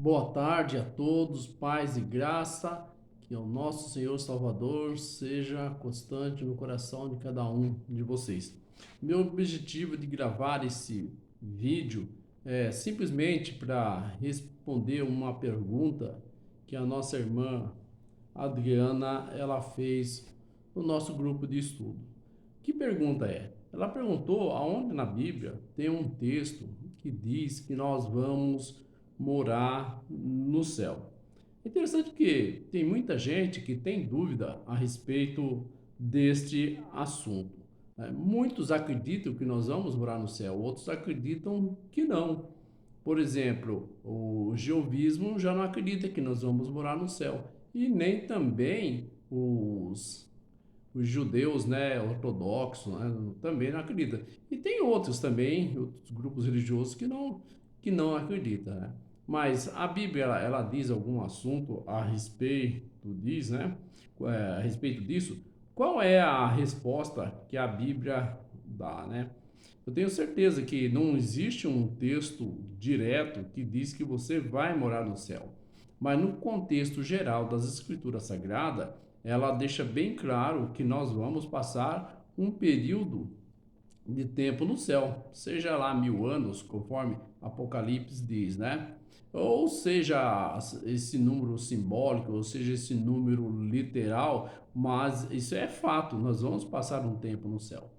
Boa tarde a todos, paz e graça, que o nosso Senhor Salvador seja constante no coração de cada um de vocês. Meu objetivo de gravar esse vídeo é simplesmente para responder uma pergunta que a nossa irmã Adriana ela fez no nosso grupo de estudo. Que pergunta é? Ela perguntou aonde na Bíblia tem um texto que diz que nós vamos morar no céu. É interessante que tem muita gente que tem dúvida a respeito deste assunto. Muitos acreditam que nós vamos morar no céu, outros acreditam que não. Por exemplo, o jeovismo já não acredita que nós vamos morar no céu. E nem também os judeus, né, ortodoxos, né, também não acreditam. E tem outros também, outros grupos religiosos que não acreditam, né? Mas a Bíblia, ela diz algum assunto a respeito diz, né? A respeito disso, qual é a resposta que a Bíblia dá, né? Eu tenho certeza que não existe um texto direto que diz que você vai morar no céu. Mas no contexto geral das Escrituras Sagradas, ela deixa bem claro que nós vamos passar um período de tempo no céu, seja lá 1000 anos, conforme Apocalipse diz, né? Ou seja, esse número simbólico, ou seja, esse número literal, mas isso é fato, nós vamos passar um tempo no céu.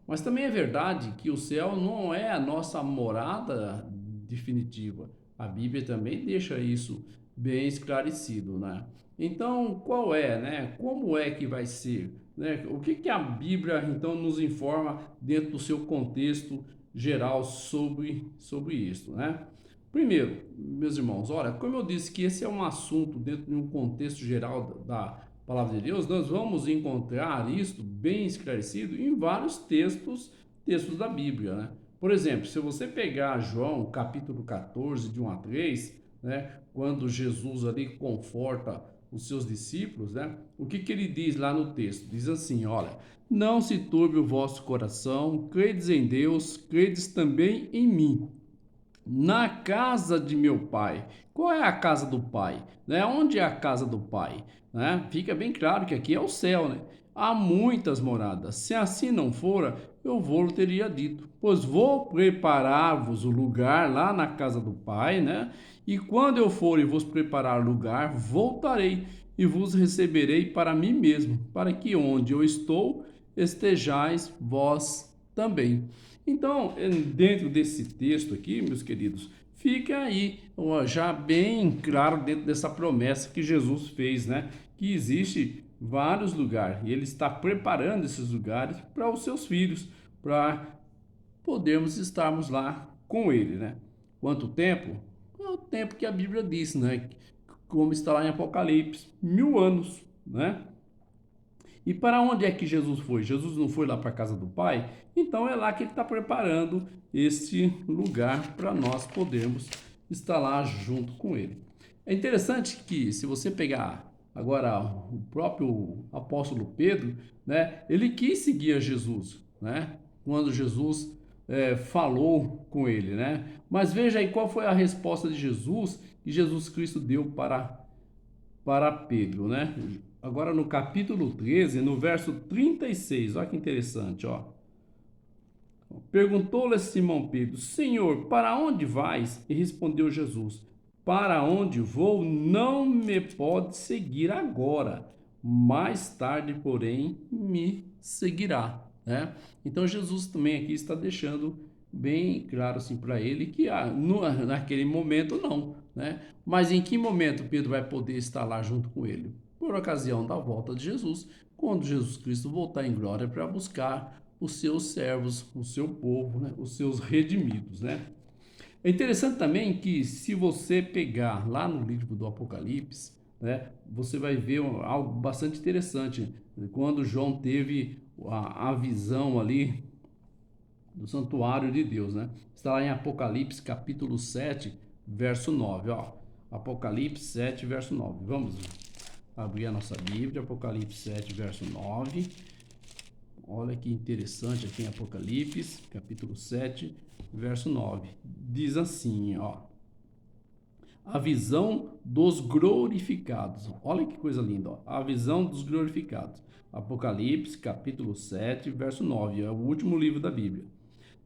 Mas também é verdade que o céu não é a nossa morada definitiva. A Bíblia também deixa isso bem esclarecido, né? Então, qual é, né? Como é que vai ser, né? O que a Bíblia então nos informa dentro do seu contexto geral sobre isso, né? Primeiro, meus irmãos, olha, como eu disse que esse é um assunto dentro de um contexto geral da palavra de Deus, nós vamos encontrar isto bem esclarecido em vários textos da Bíblia, né? Por exemplo, se você pegar João, capítulo 14, de 1 a 3, né, quando Jesus ali conforta os seus discípulos, né? O que ele diz lá no texto? Diz assim, olha, não se turbe o vosso coração, credes em Deus, credes também em mim. Na casa de meu pai. Qual é a casa do pai? Né? Onde é a casa do pai? Né? Fica bem claro que aqui é o céu, né? Há muitas moradas. Se assim não fora, eu vou teria dito, pois vou preparar-vos o lugar lá na casa do pai, né? E quando eu for e vos preparar lugar, voltarei e vos receberei para mim mesmo, para que onde eu estou estejais vós também. Então, dentro desse texto aqui, meus queridos, fica aí já bem claro dentro dessa promessa que Jesus fez, né? Que existe vários lugares e ele está preparando esses lugares para os seus filhos, para podermos estarmos lá com ele, né? Quanto tempo? É o tempo que a Bíblia diz, né? Como está lá em Apocalipse, 1000 anos, né? E para onde é que Jesus foi? Jesus não foi lá para a casa do Pai? Então é lá que ele está preparando este lugar para nós podermos estar lá junto com ele. É interessante que se você pegar agora o próprio apóstolo Pedro, né, ele quis seguir a Jesus, né, quando Jesus falou com ele, né? Mas veja aí qual foi a resposta de Jesus que Jesus Cristo deu para Pedro, né? Agora no capítulo 13, no verso 36, olha que interessante, ó. Perguntou-lhe Simão Pedro: Senhor, para onde vais? E respondeu Jesus: Para onde vou, não me pode seguir agora. Mais tarde, porém, me seguirá, né? Então Jesus também aqui está deixando bem claro assim para ele que naquele momento não, né? Mas em que momento Pedro vai poder estar lá junto com ele? Por ocasião da volta de Jesus, quando Jesus Cristo voltar em glória para buscar os seus servos, o seu povo, né? Os seus redimidos, né? É interessante também que se você pegar lá no livro do Apocalipse, né, você vai ver algo bastante interessante. Quando João teve a visão ali do santuário de Deus, né? Está lá em Apocalipse capítulo 7, verso 9, ó. Apocalipse 7, verso 9. Vamos abrir a nossa Bíblia, Apocalipse 7, verso 9. Olha que interessante aqui em Apocalipse, capítulo 7, verso 9. Diz assim, ó: A visão dos glorificados. Olha que coisa linda, ó. A visão dos glorificados. Apocalipse, capítulo 7, verso 9. É o último livro da Bíblia.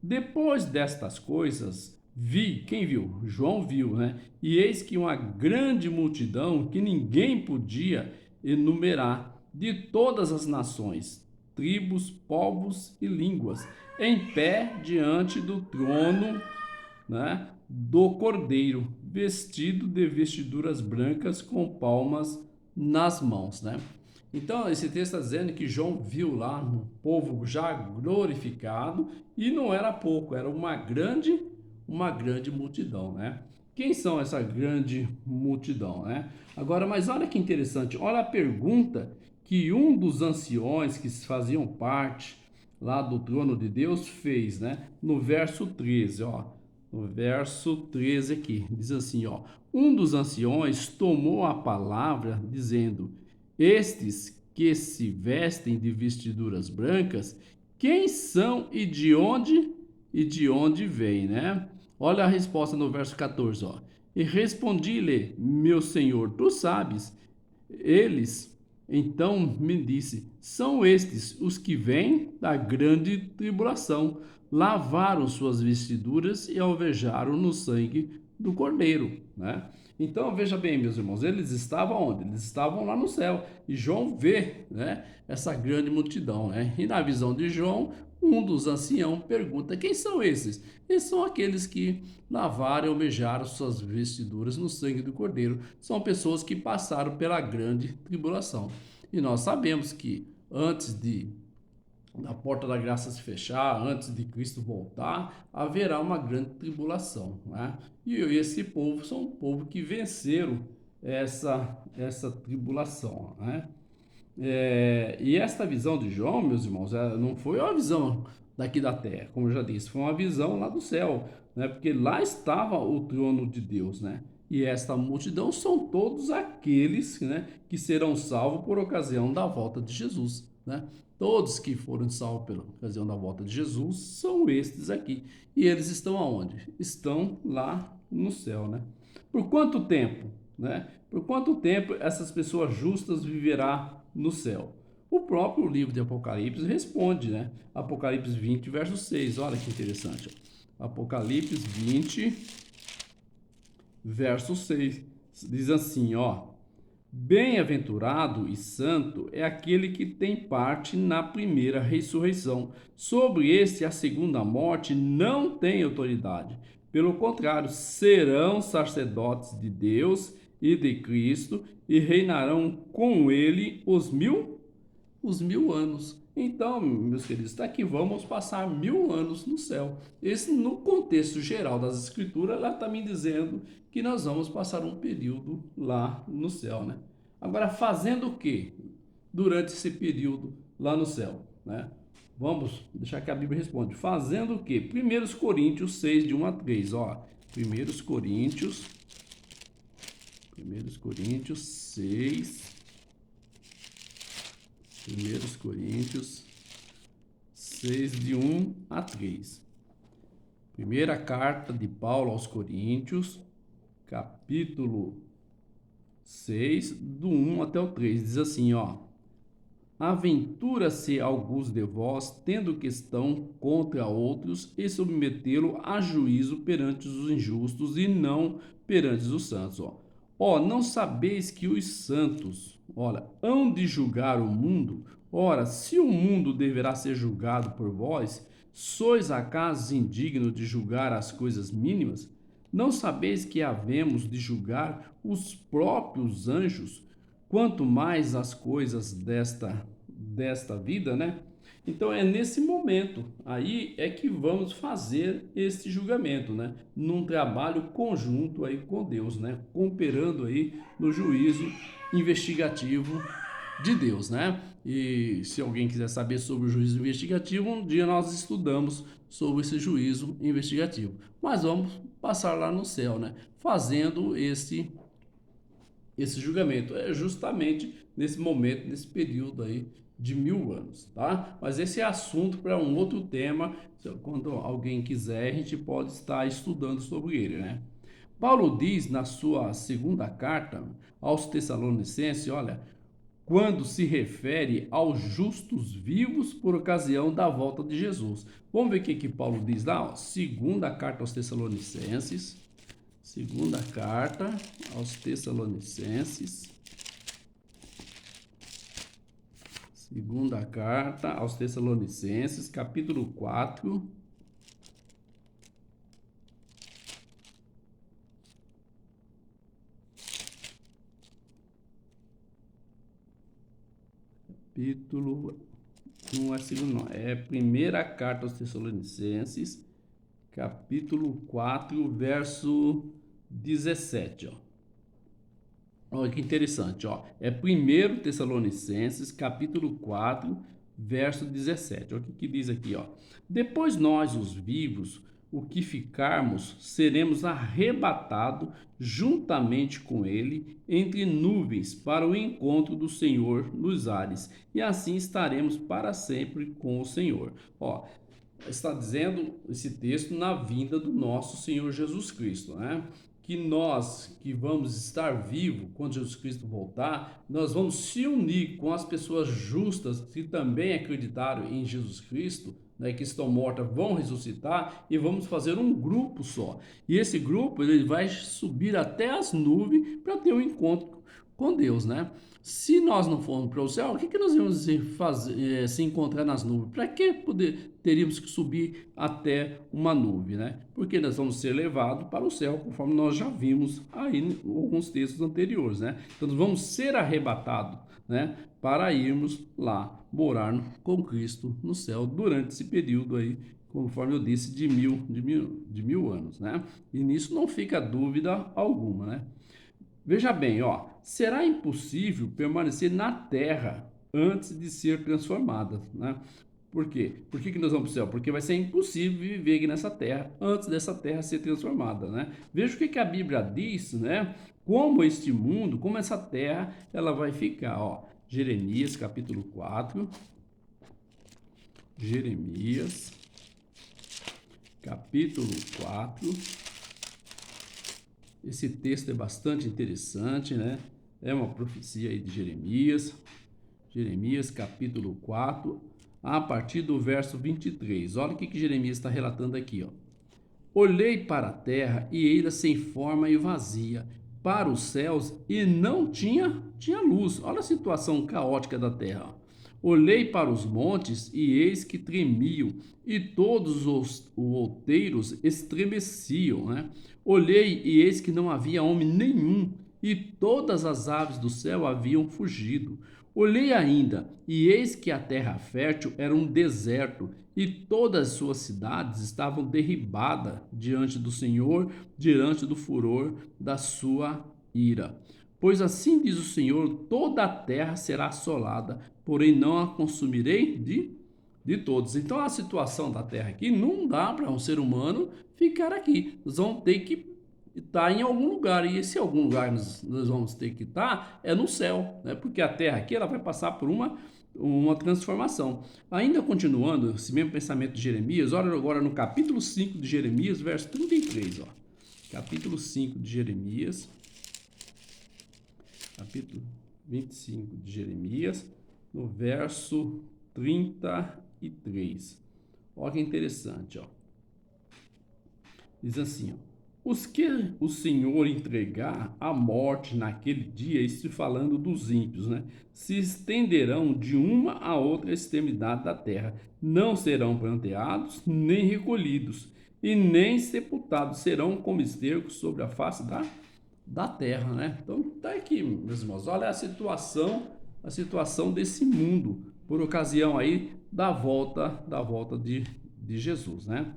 Depois destas coisas, vi, quem viu? João viu, né? E eis que uma grande multidão que ninguém podia enumerar, de todas as nações, tribos, povos e línguas, em pé diante do trono, né, do Cordeiro, vestido de vestiduras brancas com palmas nas mãos, né? Então, esse texto está dizendo que João viu lá um povo já glorificado e não era pouco, era uma grande multidão, né? Quem são essa grande multidão, né? Agora, mas olha que interessante, olha a pergunta que um dos anciões que faziam parte lá do trono de Deus fez, né? No verso 13, ó. No verso 13 aqui, diz assim, ó: um dos anciões tomou a palavra, dizendo: estes que se vestem de vestiduras brancas, quem são e de onde vêm, né? Olha a resposta no verso 14, ó. E respondi-lhe, meu senhor, tu sabes. Eles então me disse: são estes os que vêm da grande tribulação, lavaram suas vestiduras e alvejaram no sangue do Cordeiro, né? Então veja bem, meus irmãos, eles estavam onde? Eles estavam lá no céu. E João vê, né, essa grande multidão, né? E na visão de João, um dos anciãos pergunta: quem são esses? Eles são aqueles que lavaram e alvejaram suas vestiduras no sangue do Cordeiro. São pessoas que passaram pela grande tribulação. E nós sabemos que antes de da porta da graça se fechar, antes de Cristo voltar, haverá uma grande tribulação, né? E esse povo são um povo que venceram essa tribulação, né? E esta visão de João, meus irmãos, não foi uma visão daqui da terra, como eu já disse, foi uma visão lá do céu, né? Porque lá estava o trono de Deus, né? E esta multidão são todos aqueles, né, que serão salvos por ocasião da volta de Jesus, né? Todos que foram salvos pela ocasião da volta de Jesus são estes aqui. E eles estão aonde? Estão lá no céu, né? Por quanto tempo, né? Por quanto tempo essas pessoas justas viverá no céu? O próprio livro de Apocalipse responde, né? Apocalipse 20, verso 6. Olha que interessante. Apocalipse 20, verso 6. Diz assim, ó: bem-aventurado e santo é aquele que tem parte na primeira ressurreição. Sobre este, a segunda morte não tem autoridade. Pelo contrário, serão sacerdotes de Deus e de Cristo e reinarão com ele os 1000 anos. Então, meus queridos, está aqui, vamos passar 1000 anos no céu. Esse, no contexto geral das Escrituras, ela está me dizendo que nós vamos passar um período lá no céu, né? Agora, fazendo o que durante esse período lá no céu, né? Vamos deixar que a Bíblia responde. Fazendo o que? 1 Coríntios 6, de 1 a 3, ó. 1 Coríntios 6, 1 Coríntios 6, de 1 a 3. Primeira carta de Paulo aos Coríntios, capítulo 6, do 1 até o 3. Diz assim, ó: aventura-se alguns de vós, tendo questão contra outros, e submetê-lo a juízo perante os injustos e não perante os santos. Ó, não sabeis que os santos, ora, hão de julgar o mundo? Ora, se o mundo deverá ser julgado por vós, sois acaso indignos de julgar as coisas mínimas? Não sabeis que havemos de julgar os próprios anjos? Quanto mais as coisas desta vida, né? Então é nesse momento aí é que vamos fazer este julgamento, né? Num trabalho conjunto aí com Deus, né? Cooperando aí no juízo investigativo de Deus, né? E se alguém quiser saber sobre o juízo investigativo, um dia nós estudamos sobre esse juízo investigativo. Mas vamos passar lá no céu, né? Fazendo esse julgamento. É justamente nesse momento, nesse período aí de 1000 anos, tá? Mas esse é assunto para um outro tema. Quando alguém quiser, a gente pode estar estudando sobre ele, né? Paulo diz na sua segunda carta aos Tessalonicenses, olha, quando se refere aos justos vivos por ocasião da volta de Jesus. Vamos ver o que Paulo diz lá, ó. Segunda carta aos Tessalonicenses, segunda carta aos Tessalonicenses, segunda carta aos Tessalonicenses, capítulo 4, capítulo, não é segundo, não, é primeira carta aos Tessalonicenses, capítulo 4, verso 17, ó. Olha que interessante, ó. É primeiro Tessalonicenses, capítulo 4, verso 17. Olha o que diz aqui, ó. Depois nós, os vivos, o que ficarmos, seremos arrebatados juntamente com ele entre nuvens para o encontro do Senhor nos ares, e assim estaremos para sempre com o Senhor. Ó, está dizendo esse texto na vinda do nosso Senhor Jesus Cristo, né? Que nós que vamos estar vivos quando Jesus Cristo voltar, nós vamos se unir com as pessoas justas que também acreditaram em Jesus Cristo, né, que estão mortas, vão ressuscitar e vamos fazer um grupo só. E esse grupo ele vai subir até as nuvens para ter um encontro com Deus, né? Se nós não formos para o céu, o que nós vamos fazer, se encontrar nas nuvens? Para que teríamos que subir até uma nuvem, né? Porque nós vamos ser levados para o céu, conforme nós já vimos aí em alguns textos anteriores, né? Então nós vamos ser arrebatados, né? Para irmos lá morar com Cristo no céu durante esse período aí, conforme eu disse, de mil anos, né? E nisso não fica dúvida alguma, né? Veja bem, ó, será impossível permanecer na terra antes de ser transformada, né? Por quê? Por que nós vamos para o céu? Porque vai ser impossível viver aqui nessa terra antes dessa terra ser transformada, né? Veja o que a Bíblia diz, né? Como este mundo, como essa terra, ela vai ficar, ó. Jeremias, capítulo 4. Jeremias, capítulo 4. Esse texto é bastante interessante, né? É uma profecia aí de Jeremias. Jeremias, capítulo 4, a partir do verso 23. Olha o que Jeremias está relatando aqui, ó. Olhei para a terra e eis-la sem forma e vazia, para os céus e não tinha luz. Olha a situação caótica da terra. Olhei para os montes e eis que tremiam, e todos os outeiros estremeciam, né? Olhei e eis que não havia homem nenhum, e todas as aves do céu haviam fugido. Olhei ainda, e eis que a terra fértil era um deserto, e todas as suas cidades estavam derribadas diante do Senhor, diante do furor da sua ira. Pois assim diz o Senhor: toda a terra será assolada, porém não a consumirei de todos. Então a situação da terra aqui não dá para um ser humano ficar aqui. Nós vamos ter que estar em algum lugar. E esse algum lugar nós vamos ter que estar é no céu, né? Porque a terra aqui ela vai passar por uma transformação. Ainda continuando esse mesmo pensamento de Jeremias, olha agora no capítulo 5 de Jeremias, verso 33, ó. Capítulo 5 de Jeremias, capítulo 25 de Jeremias, no verso 33. Olha que interessante, ó. Diz assim, ó. Os que o Senhor entregar à morte naquele dia, isso falando dos ímpios, né? Se estenderão de uma a outra extremidade da terra, não serão planteados, nem recolhidos, e nem sepultados, serão como esterco sobre a face da terra, né? Então tá aqui, meus irmãos, olha a situação desse mundo, por ocasião aí da volta de Jesus, né?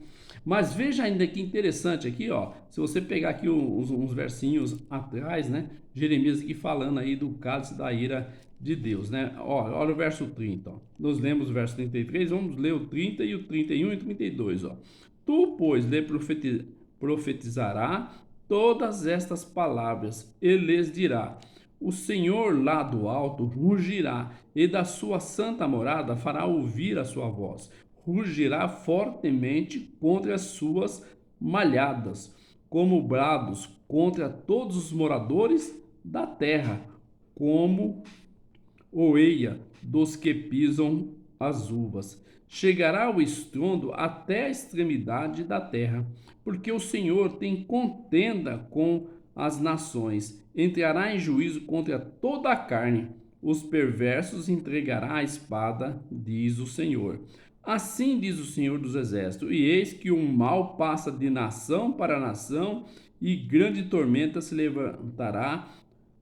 Mas veja ainda que interessante aqui, ó, se você pegar aqui uns versinhos atrás, né? Jeremias aqui falando aí do cálice da ira de Deus, né? Ó, olha o verso 30, ó. Nós lemos o verso 33, vamos ler o 30 e o 31 e o 32, ó. Tu, pois, lhe profetizará todas estas palavras, e lhes dirá: o Senhor lá do alto rugirá, e da sua santa morada fará ouvir a sua voz. Rugirá fortemente contra as suas malhadas. como brados contra todos os moradores da terra, como oeia dos que pisam as uvas. Chegará o estrondo até a extremidade da terra, porque o Senhor tem contenda com as nações, entrará em juízo contra toda a carne. Os perversos entregará a espada, diz o Senhor. Assim diz o Senhor dos Exércitos: e eis que o mal passa de nação para nação, e grande tormenta se levantará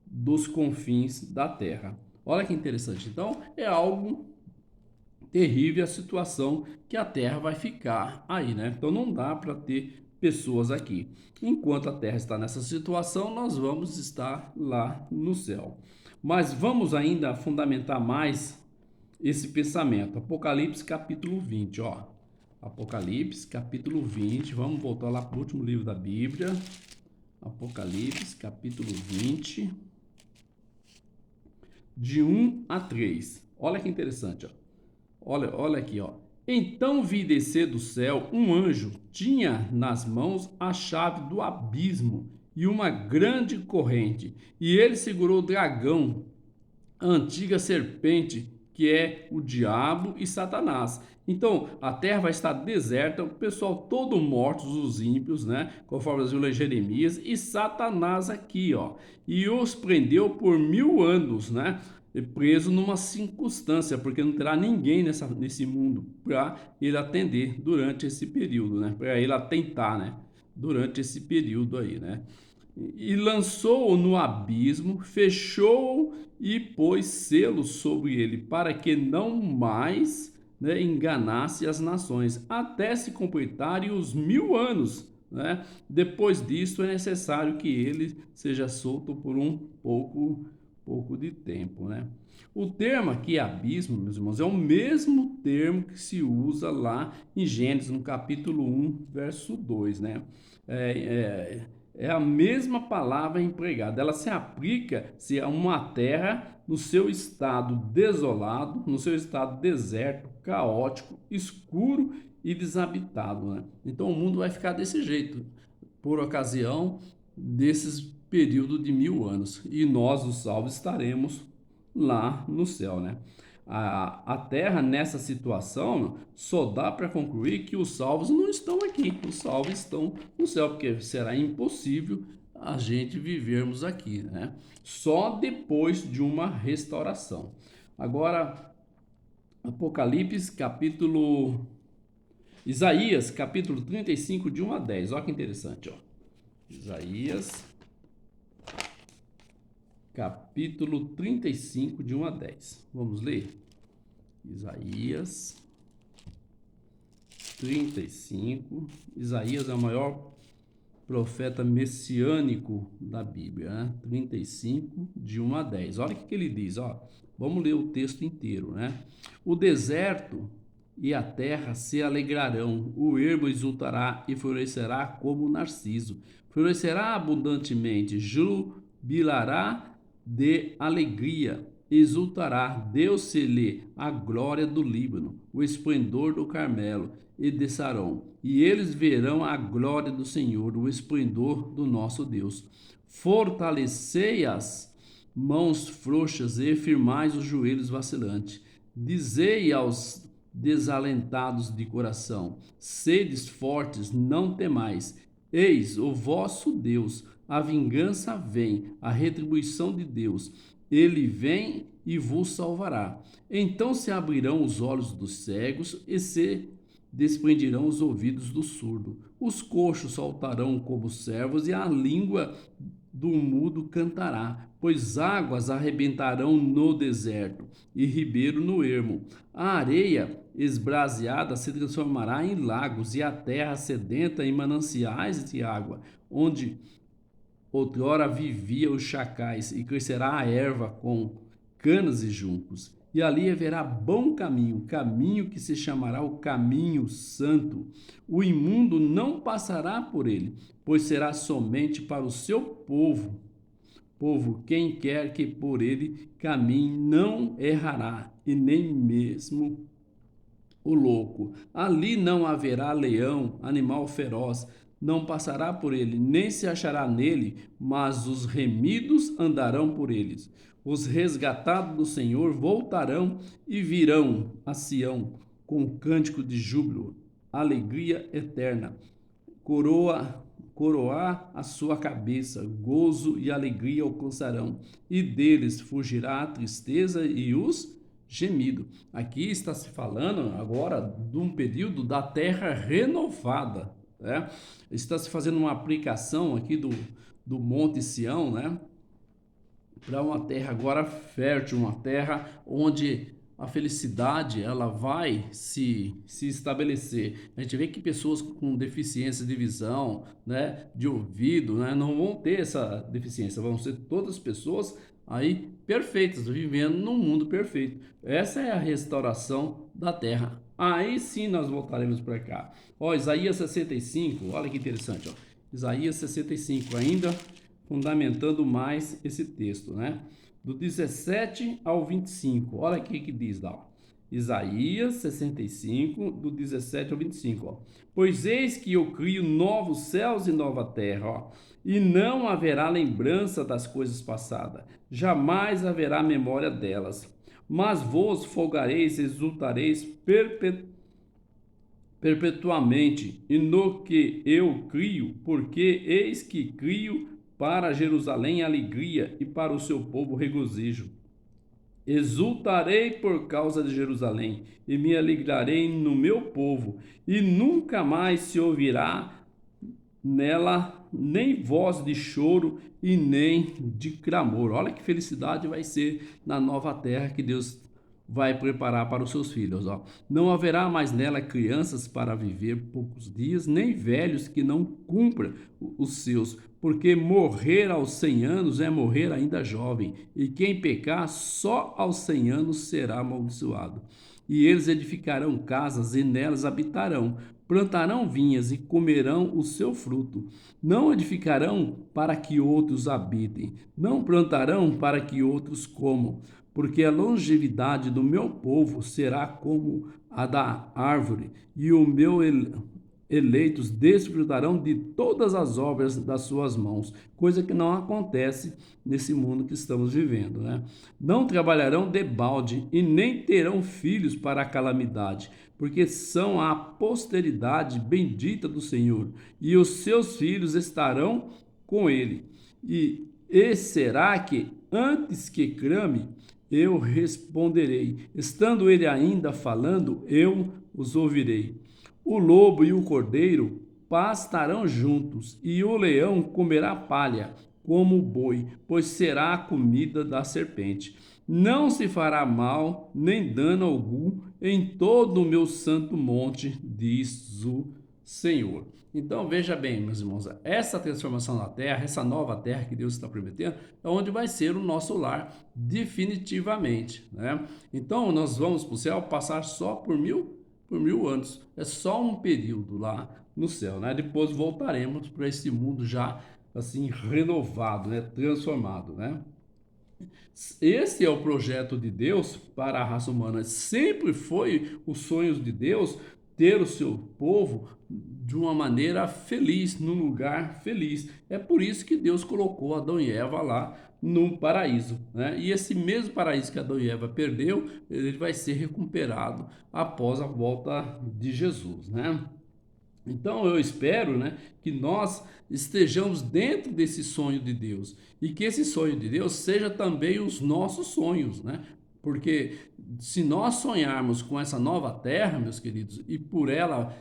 dos confins da terra. Olha que interessante. Então, é algo terrível a situação que a terra vai ficar aí, né? Então, não dá para ter pessoas aqui. Enquanto a terra está nessa situação, nós vamos estar lá no céu. Mas vamos ainda fundamentar mais esse pensamento. Apocalipse capítulo 20, ó. Apocalipse capítulo 20. Vamos voltar lá para o último livro da Bíblia. Apocalipse capítulo 20. De 1 a 3. Olha que interessante, ó. Olha aqui, ó. Então vi descer do céu um anjo, tinha nas mãos a chave do abismo e uma grande corrente, e ele segurou o dragão, a antiga serpente, que é o diabo e Satanás. Então, a terra vai estar deserta, o pessoal todo mortos, os ímpios, né? Conforme as viu Jeremias, e Satanás aqui, ó. E os prendeu por 1000 anos, né? Preso numa circunstância, porque não terá ninguém nesse mundo para ele atender durante esse período, né? Para ele atentar, né? Durante esse período aí, né? E lançou-o no abismo, fechou-o e pôs selos sobre ele, para que não mais, né, enganasse as nações, até se completarem os 1000 anos. Né? Depois disso, é necessário que ele seja solto por um pouco de tempo. Né? O termo aqui, abismo, meus irmãos, é o mesmo termo que se usa lá em Gênesis, no capítulo 1, verso 2. Né? É a mesma palavra empregada. Ela se aplica se a uma terra no seu estado desolado, no seu estado deserto, caótico, escuro e desabitado. Né? Então o mundo vai ficar desse jeito, por ocasião desses períodos de 1000 anos. E nós, os salvos, estaremos lá no céu, né? A terra nessa situação só dá para concluir que os salvos não estão aqui, os salvos estão no céu, porque será impossível a gente vivermos aqui, né? Só depois de uma restauração. Agora, Apocalipse capítulo Isaías capítulo 35 de 1 a 10. Olha que interessante, ó. Isaías capítulo 35 de 1 a 10. Vamos ler? Isaías 35. Isaías é o maior profeta messiânico da Bíblia, né? 35 de 1 a 10. Olha o que ele diz, ó. Vamos ler o texto inteiro, né? O deserto e a terra se alegrarão, o ermo exultará e florescerá como o narciso. Florescerá abundantemente, jubilará de alegria, exultará, Deus-se-lhe a glória do Líbano, o esplendor do Carmelo e de Sarão. E eles verão a glória do Senhor, o esplendor do nosso Deus. Fortalecei as mãos frouxas e firmais os joelhos vacilantes. Dizei aos desalentados de coração: sedes fortes, não temais. Eis o vosso Deus, a vingança vem, a retribuição de Deus. Ele vem e vos salvará. Então se abrirão os olhos dos cegos e se desprenderão os ouvidos do surdo. Os coxos saltarão como servos e a língua do mudo cantará, pois águas arrebentarão no deserto e ribeiro no ermo. A areia esbraseada se transformará em lagos e a terra sedenta em mananciais de água, onde outrora viviam os chacais, e crescerá a erva com canas e juncos. E ali haverá bom caminho, caminho que se chamará o caminho santo. O imundo não passará por ele, pois será somente para o seu povo. Quem quer que por ele caminhe não errará, e nem mesmo o louco. Ali não haverá leão, animal feroz, não passará por ele, nem se achará nele, mas os remidos andarão por eles. Os resgatados do Senhor voltarão e virão a Sião com cântico de júbilo, alegria eterna. Coroar a sua cabeça, gozo e alegria alcançarão, e deles fugirá a tristeza e os gemidos. Aqui está se falando agora de um período da terra renovada, né? Está se fazendo uma aplicação aqui do Monte Sião, né? Para uma terra agora fértil, uma terra onde a felicidade ela vai se estabelecer. A gente vê que pessoas com deficiência de visão, né, de ouvido, né, não vão ter essa deficiência, vão ser todas pessoas aí perfeitas, vivendo num mundo perfeito. Essa é a restauração da terra. Aí sim nós voltaremos para cá. Ó, Isaías 65, olha que interessante, ó. Isaías 65 ainda fundamentando mais esse texto, né? Do 17 ao 25, olha aqui que diz lá, ó. Isaías 65, do 17 ao 25, ó. Pois eis que eu crio novos céus e nova terra, ó, e não haverá lembrança das coisas passadas, jamais haverá memória delas. Mas vos folgareis, exultareis perpetuamente, e no que eu crio, porque eis que crio para Jerusalém alegria e para o seu povo regozijo. Exultarei por causa de Jerusalém e me alegrarei no meu povo, e nunca mais se ouvirá nela nem voz de choro e nem de clamor. Olha que felicidade vai ser na nova terra que Deus vai preparar para os seus filhos. Ó. Não haverá mais nela crianças para viver poucos dias, nem velhos que não cumpram os seus, porque morrer aos 100 anos é morrer ainda jovem, e quem pecar só aos 100 anos será amaldiçoado. E eles edificarão casas e nelas habitarão, plantarão vinhas e comerão o seu fruto. Não edificarão para que outros habitem, não plantarão para que outros comam, porque a longevidade do meu povo será como a da árvore, e o meu eleitos desfrutarão de todas as obras das suas mãos, coisa que não acontece nesse mundo que estamos vivendo, né? Não trabalharão debalde e nem terão filhos para a calamidade, porque são a posteridade bendita do Senhor, e os seus filhos estarão com ele. E será que antes que clame, eu responderei. Estando ele ainda falando, eu os ouvirei. O lobo e o cordeiro pastarão juntos, e o leão comerá palha, como o boi, pois será a comida da serpente. Não se fará mal, nem dano algum, em todo o meu santo monte, diz o Senhor. Então veja bem, meus irmãos, essa transformação da terra, essa nova terra que Deus está prometendo, é onde vai ser o nosso lar definitivamente, né? Então nós vamos para o céu passar só por 1000 anos. É só um período lá no céu, né? Depois voltaremos para esse mundo já assim renovado, né? Transformado, né? Esse é o projeto de Deus para a raça humana. Sempre foi os sonhos de Deus ter o seu povo de uma maneira feliz, num lugar feliz. É por isso que Deus colocou Adão e Eva lá no paraíso, né? E esse mesmo paraíso que Adão e Eva perdeu, ele vai ser recuperado após a volta de Jesus, né? Então eu espero, né, que nós estejamos dentro desse sonho de Deus e que esse sonho de Deus seja também os nossos sonhos, né? Porque se nós sonharmos com essa nova terra, meus queridos, e por ela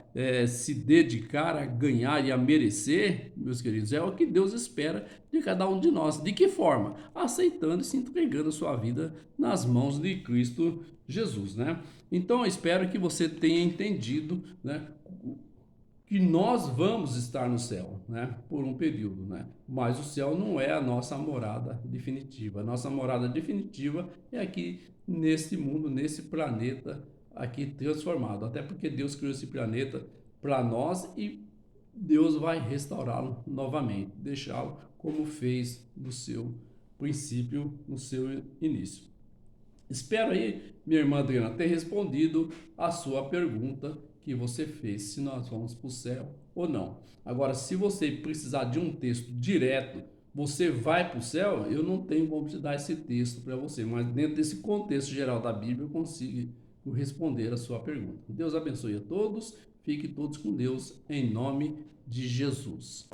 se dedicar a ganhar e a merecer, meus queridos, é o que Deus espera de cada um de nós. De que forma? Aceitando e se entregando a sua vida nas mãos de Cristo Jesus, né? Então eu espero que você tenha entendido, né, que nós vamos estar no céu, né? Por um período, né? Mas o céu não é a nossa morada definitiva. A nossa morada definitiva é aqui nesse mundo, nesse planeta aqui transformado. Até porque Deus criou esse planeta para nós e Deus vai restaurá-lo novamente, deixá-lo como fez no seu princípio, no seu início. Espero aí, minha irmã Adriana, ter respondido a sua pergunta que você fez, se nós vamos para o céu ou não. Agora, se você precisar de um texto direto, você vai para o céu, eu não tenho como te dar esse texto para você, mas dentro desse contexto geral da Bíblia eu consigo responder a sua pergunta. Deus abençoe a todos, fiquem todos com Deus, em nome de Jesus.